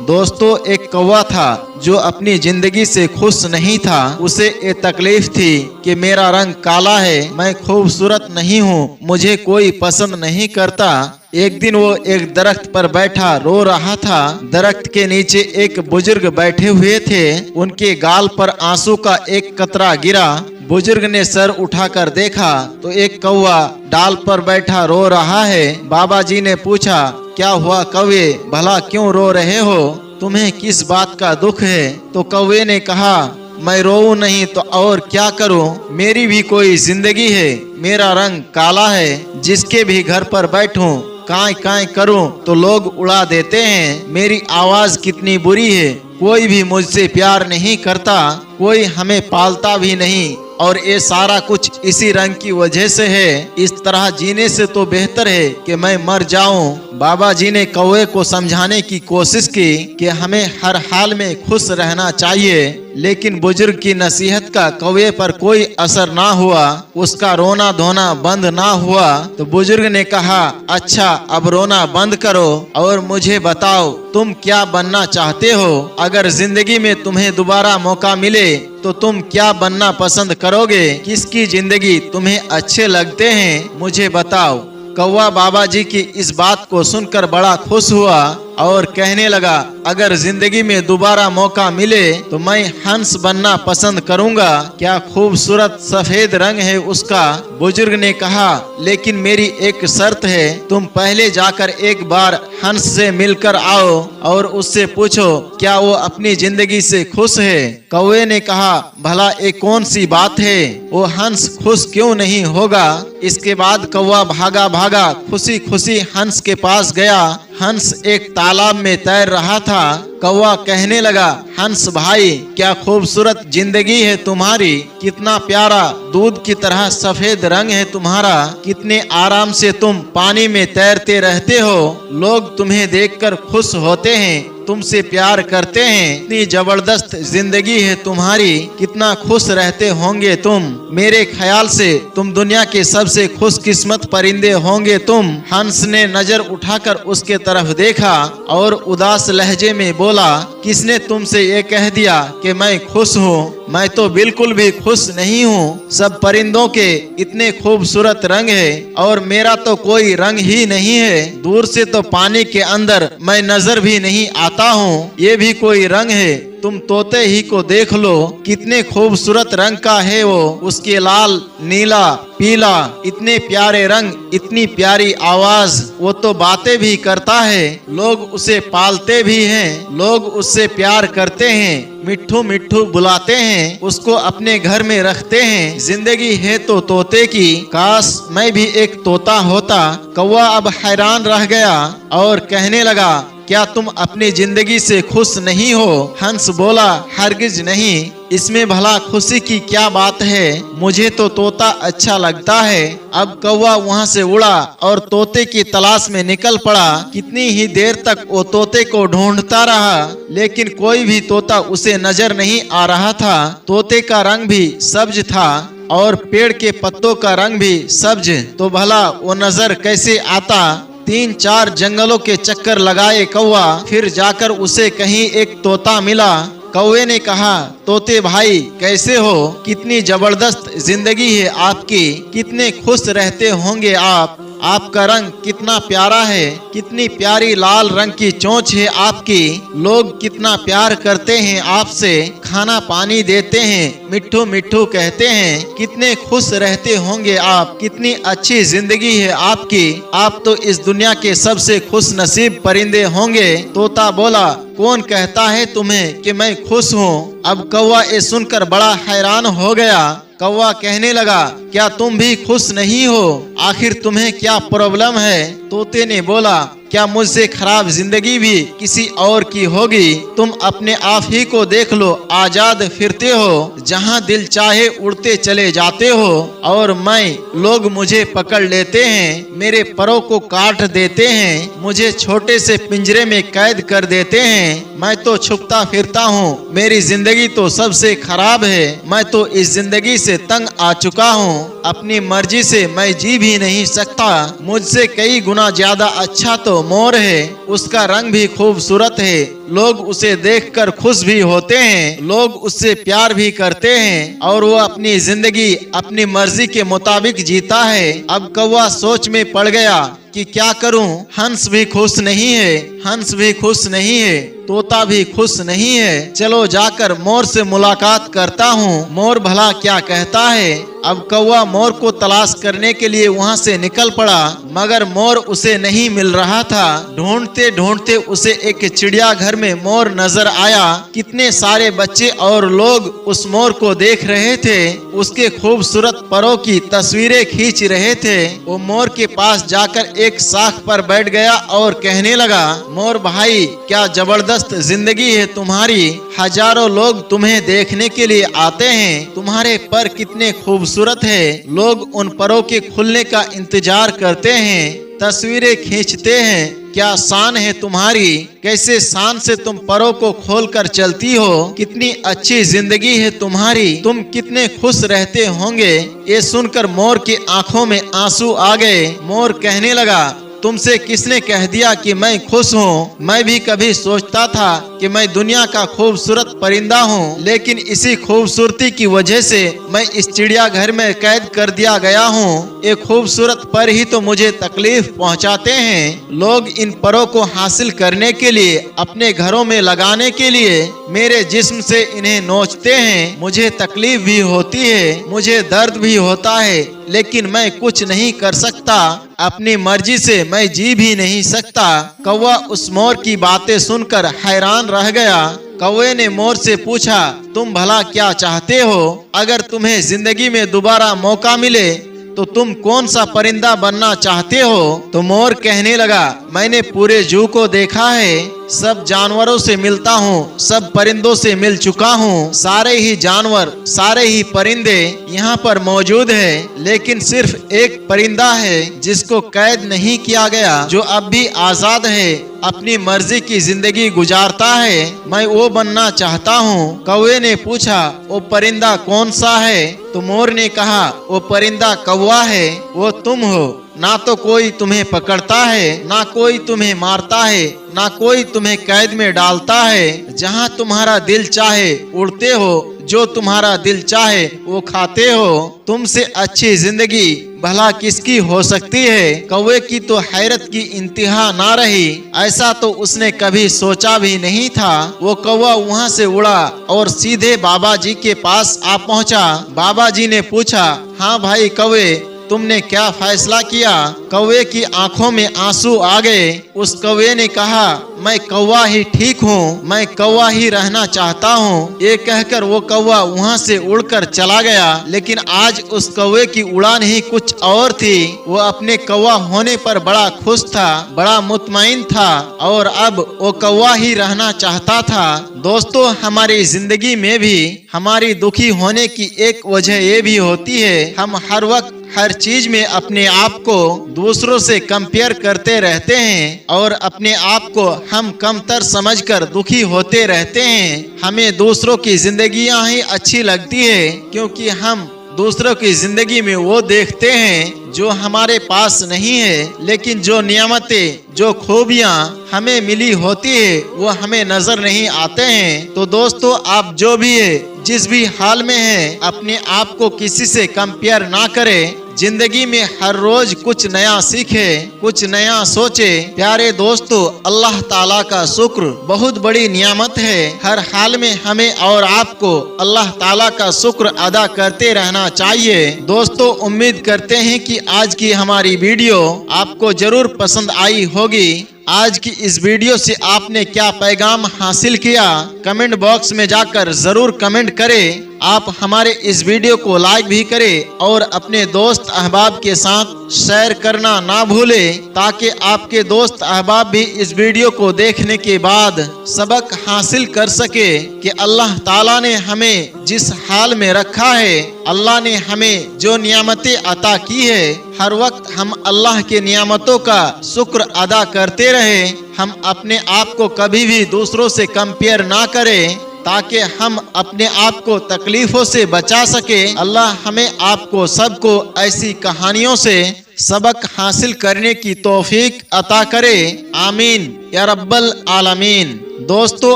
दोस्तों, एक कौवा था जो अपनी जिंदगी से खुश नहीं था। उसे ये तकलीफ थी कि मेरा रंग काला है, मैं खूबसूरत नहीं हूँ, मुझे कोई पसंद नहीं करता। एक दिन वो एक दरख्त पर बैठा रो रहा था। दरख्त के नीचे एक बुजुर्ग बैठे हुए थे। उनके गाल पर आंसू का एक कतरा गिरा। बुजुर्ग ने सर उठाकर देखा तो एक कौवा डाल पर बैठा रो रहा है। बाबा जी ने पूछा, क्या हुआ कौवे, भला क्यों रो रहे हो? तुम्हें किस बात का दुख है? तो कौवे ने कहा, मैं रोऊं नहीं तो और क्या करूं? मेरी भी कोई जिंदगी है, मेरा रंग काला है। जिसके भी घर पर बैठूं, काई काई करूं तो लोग उड़ा देते हैं। मेरी आवाज कितनी बुरी है, कोई भी मुझसे प्यार नहीं करता, कोई हमें पालता भी नहीं, और ये सारा कुछ इसी रंग की वजह से है। इस तरह जीने से तो बेहतर है कि मैं मर जाऊं। बाबा जी ने कौवे को समझाने की कोशिश की कि हमें हर हाल में खुश रहना चाहिए, लेकिन बुजुर्ग की नसीहत का कौवे पर कोई असर ना हुआ। उसका रोना धोना बंद ना हुआ। तो बुजुर्ग ने कहा, अच्छा अब रोना बंद करो और मुझे बताओ तुम क्या बनना चाहते हो? अगर जिंदगी में तुम्हें दोबारा मौका मिले तो तुम क्या बनना पसंद करोगे? किसकी जिंदगी तुम्हें अच्छे लगते हैं, मुझे बताओ। कौवा बाबा जी की इस बात को सुनकर बड़ा खुश हुआ और कहने लगा, अगर जिंदगी में दोबारा मौका मिले तो मैं हंस बनना पसंद करूंगा। क्या खूबसूरत सफेद रंग है उसका। बुजुर्ग ने कहा, लेकिन मेरी एक शर्त है, तुम पहले जाकर एक बार हंस से मिलकर आओ और उससे पूछो क्या वो अपनी जिंदगी से खुश है। कौवे ने कहा, भला एक कौन सी बात है, वो हंस खुश क्यों नहीं होगा? इसके बाद कौवा भागा भागा खुशी खुशी हंस के पास गया। हंस एक तालाब में तैर रहा था। कौवा कहने लगा, हंस भाई, क्या खूबसूरत जिंदगी है तुम्हारी, कितना प्यारा दूध की तरह सफेद रंग है तुम्हारा, कितने आराम से तुम पानी में तैरते रहते हो, लोग तुम्हें देखकर खुश होते हैं, तुमसे प्यार करते हैं, इतनी जबरदस्त जिंदगी है तुम्हारी, कितना खुश रहते होंगे तुम। मेरे ख्याल से तुम दुनिया के सबसे खुशकिस्मत परिंदे होंगे तुम। हंस ने नजर उठाकर उसके तरफ देखा और उदास लहजे में बोला, किसने तुमसे ये कह दिया कि मैं खुश हूँ? मैं तो बिल्कुल भी खुश नहीं हूँ। सब परिंदों के इतने खूबसूरत रंग है और मेरा तो कोई रंग ही नहीं है। दूर से तो पानी के अंदर मैं नजर भी नहीं आता हूँ, ये भी कोई रंग है? तुम तोते ही को देख लो, कितने खूबसूरत रंग का है वो। उसके लाल, नीला, पीला, इतने प्यारे रंग, इतनी प्यारी आवाज, वो तो बातें भी करता है, लोग उसे पालते भी हैं, लोग उससे प्यार करते हैं, मिट्ठू मिट्ठू बुलाते हैं, उसको अपने घर में रखते हैं। जिंदगी है तो तोते की, काश मैं भी एक तोता होता। कौवा अब हैरान रह गया और कहने लगा, क्या तुम अपनी जिंदगी से खुश नहीं हो? हंस बोला, हरगिज नहीं, इसमें भला खुशी की क्या बात है, मुझे तो तोता अच्छा लगता है। अब कौवा वहाँ से उड़ा और तोते की तलाश में निकल पड़ा। कितनी ही देर तक वो तोते को ढूंढता रहा, लेकिन कोई भी तोता उसे नजर नहीं आ रहा था। तोते का रंग भी सब्ज था और पेड़ के पत्तों का रंग भी सब्ज, तो भला वो नजर कैसे आता? 3-4 जंगलों के चक्कर लगाए कौवा, फिर जाकर उसे कहीं एक तोता मिला। कौवे ने कहा, तोते भाई कैसे हो, कितनी जबरदस्त जिंदगी है आपकी, कितने खुश रहते होंगे आप, आपका रंग कितना प्यारा है, कितनी प्यारी लाल रंग की चोंच है आपकी, लोग कितना प्यार करते हैं आपसे, खाना पानी देते हैं, मिट्ठू मिट्ठू कहते हैं, कितने खुश रहते होंगे आप, कितनी अच्छी जिंदगी है आपकी, आप तो इस दुनिया के सबसे खुश नसीब परिंदे होंगे। तोता बोला, कौन कहता है तुम्हें कि मैं खुश हूँ? अब कौवा ये सुनकर बड़ा हैरान हो गया। कौवा कहने लगा, क्या तुम भी खुश नहीं हो? आखिर तुम्हें क्या प्रॉब्लम है? तोते ने बोला, क्या मुझसे खराब जिंदगी भी किसी और की होगी? तुम अपने आप ही को देख लो, आजाद फिरते हो, जहाँ दिल चाहे उड़ते चले जाते हो, और मैं, लोग मुझे पकड़ लेते हैं, मेरे परों को काट देते हैं, मुझे छोटे से पिंजरे में कैद कर देते हैं, मैं तो छुपता फिरता हूँ, मेरी जिंदगी तो सबसे खराब है, मैं तो इस जिंदगी से तंग आ चुका हूँ, अपनी मर्जी से मैं जी भी नहीं सकता, मुझसे कई गुना ज्यादा अच्छा तो मोर है, उसका रंग भी खूबसूरत है, लोग उसे देखकर खुश भी होते हैं, लोग उससे प्यार भी करते हैं और वो अपनी जिंदगी अपनी मर्जी के मुताबिक जीता है। अब कौवा सोच में पड़ गया कि क्या करूं, हंस भी खुश नहीं है, हंस भी खुश नहीं है, तोता भी खुश नहीं है। चलो जाकर मोर से मुलाकात करता हूँ, मोर भला क्या कहता है। अब कौवा मोर को तलाश करने के लिए वहाँ से निकल पड़ा, मगर मोर उसे नहीं मिल रहा था। ढूंढते ढूंढते उसे एक चिड़ियाघर में मोर नजर आया। कितने सारे बच्चे और लोग उस मोर को देख रहे थे, उसके खूबसूरत परों की तस्वीरें खींच रहे थे। वो मोर के पास जाकर एक शाख पर बैठ गया और कहने लगा, मोर भाई क्या जबरदस्त जिंदगी है तुम्हारी, हजारों लोग तुम्हें देखने के लिए आते हैं, तुम्हारे पर कितने खूबसूरत है, लोग उन परों के खुलने का इंतजार करते हैं, तस्वीरें खींचते हैं, क्या शान है तुम्हारी, कैसे शान से तुम परों को खोलकर चलती हो, कितनी अच्छी जिंदगी है तुम्हारी, तुम कितने खुश रहते होंगे। ये सुनकर मोर की आंखों में आंसू आ गए। मोर कहने लगा, तुमसे किसने कह दिया कि मैं खुश हूँ, मैं भी कभी सोचता था कि मैं दुनिया का खूबसूरत परिंदा हूँ, लेकिन इसी खूबसूरती की वजह से मैं इस चिड़ियाघर में कैद कर दिया गया हूँ। ये खूबसूरत पर ही तो मुझे तकलीफ पहुँचाते हैं। लोग इन परों को हासिल करने के लिए, अपने घरों में लगाने के लिए मेरे जिस्म से इन्हें नोचते हैं। मुझे तकलीफ भी होती है, मुझे दर्द भी होता है, लेकिन मैं कुछ नहीं कर सकता, अपनी मर्जी से मैं जी भी नहीं सकता। कौवा उस मोर की बातें सुनकर हैरान रह गया। कौवे ने मोर से पूछा, तुम भला क्या चाहते हो? अगर तुम्हें जिंदगी में दोबारा मौका मिले तो तुम कौन सा परिंदा बनना चाहते हो? तो मोर कहने लगा, मैंने पूरे जू को देखा है, सब जानवरों से मिलता हूँ, सब परिंदों से मिल चुका हूँ, सारे ही जानवर, सारे ही परिंदे यहाँ पर मौजूद है, लेकिन सिर्फ एक परिंदा है जिसको कैद नहीं किया गया, जो अब भी आजाद है, अपनी मर्जी की जिंदगी गुजारता है, मैं वो बनना चाहता हूँ। कौवे ने पूछा, वो परिंदा कौन सा है? तो मोर ने कहा, वो परिंदा कौवा है, वो तुम हो। ना तो कोई तुम्हें पकड़ता है, ना कोई तुम्हें मारता है, ना कोई तुम्हें कैद में डालता है, जहाँ तुम्हारा दिल चाहे उड़ते हो, जो तुम्हारा दिल चाहे वो खाते हो। तुमसे अच्छी जिंदगी भला किसकी हो सकती है? कौवे की तो हैरत की इंतहा ना रही, ऐसा तो उसने कभी सोचा भी नहीं था। वो कौवा वहाँ से उड़ा और सीधे बाबा जी के पास आ पहुँचा। बाबा जी ने पूछा, हाँ भाई कौवे, तुमने क्या फैसला किया? कौवे की आंखों में आंसू आ गए। उस कौवे ने कहा, मैं कौवा ही ठीक हूँ, मैं कौवा ही रहना चाहता हूँ। ये कहकर वो कौवा वहाँ से उड़कर चला गया। लेकिन आज उस कौवे की उड़ान ही कुछ और थी। वो अपने कौवा होने पर बड़ा खुश था, बड़ा मुतमईन था और अब वो कौवा ही रहना चाहता था। दोस्तों, हमारी जिंदगी में भी हमारी दुखी होने की एक वजह ये भी होती है, हम हर वक्त हर चीज में अपने आप को दूसरों से कंपेयर करते रहते हैं और अपने आप को हम कमतर समझकर दुखी होते रहते हैं। हमें दूसरों की जिंदगियां ही अच्छी लगती है, क्योंकि हम दूसरों की जिंदगी में वो देखते हैं जो हमारे पास नहीं है, लेकिन जो नियामतें, जो खूबियां हमें मिली होती है वो हमें नजर नहीं आते हैं। तो दोस्तों, आप जो भी है, जिस भी हाल में है, अपने आप को किसी से कंपेयर ना करें। जिंदगी में हर रोज कुछ नया सीखे, कुछ नया सोचे। प्यारे दोस्तों, अल्लाह ताला का शुक्र बहुत बड़ी नियामत है। हर हाल में हमें और आपको अल्लाह ताला का शुक्र अदा करते रहना चाहिए। दोस्तों, उम्मीद करते हैं कि आज की हमारी वीडियो आपको जरूर पसंद आई होगी। आज की इस वीडियो से आपने क्या पैगाम हासिल किया, कमेंट बॉक्स में जाकर जरूर कमेंट करें। आप हमारे इस वीडियो को लाइक भी करें और अपने दोस्त अहबाब के साथ शेयर करना ना भूलें, ताकि आपके दोस्त अहबाब भी इस वीडियो को देखने के बाद सबक हासिल कर सके कि अल्लाह ताला ने हमें जिस हाल में रखा है, अल्लाह ने हमें जो नियामतें अता की है, हर वक्त हम अल्लाह के नियामतों का शुक्र अदा करते रहे। हम अपने आप को कभी भी दूसरों से कंपेयर ना करें, ताकि हम अपने आप को तकलीफों से बचा सके। अल्लाह हमें आपको सबको ऐसी कहानियों से सबक हासिल करने की तौफीक अता करे। आमीन या रब्बल आलमीन। दोस्तों,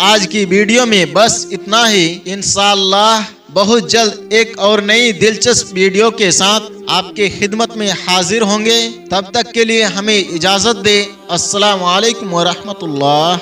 आज की वीडियो में बस इतना ही। इंशाअल्लाह बहुत जल्द एक और नई दिलचस्प वीडियो के साथ आपके खिदमत में हाजिर होंगे। तब तक के लिए हमें इजाज़त दे। अस्सलामु अलैकुम व रहमतुल्लाह।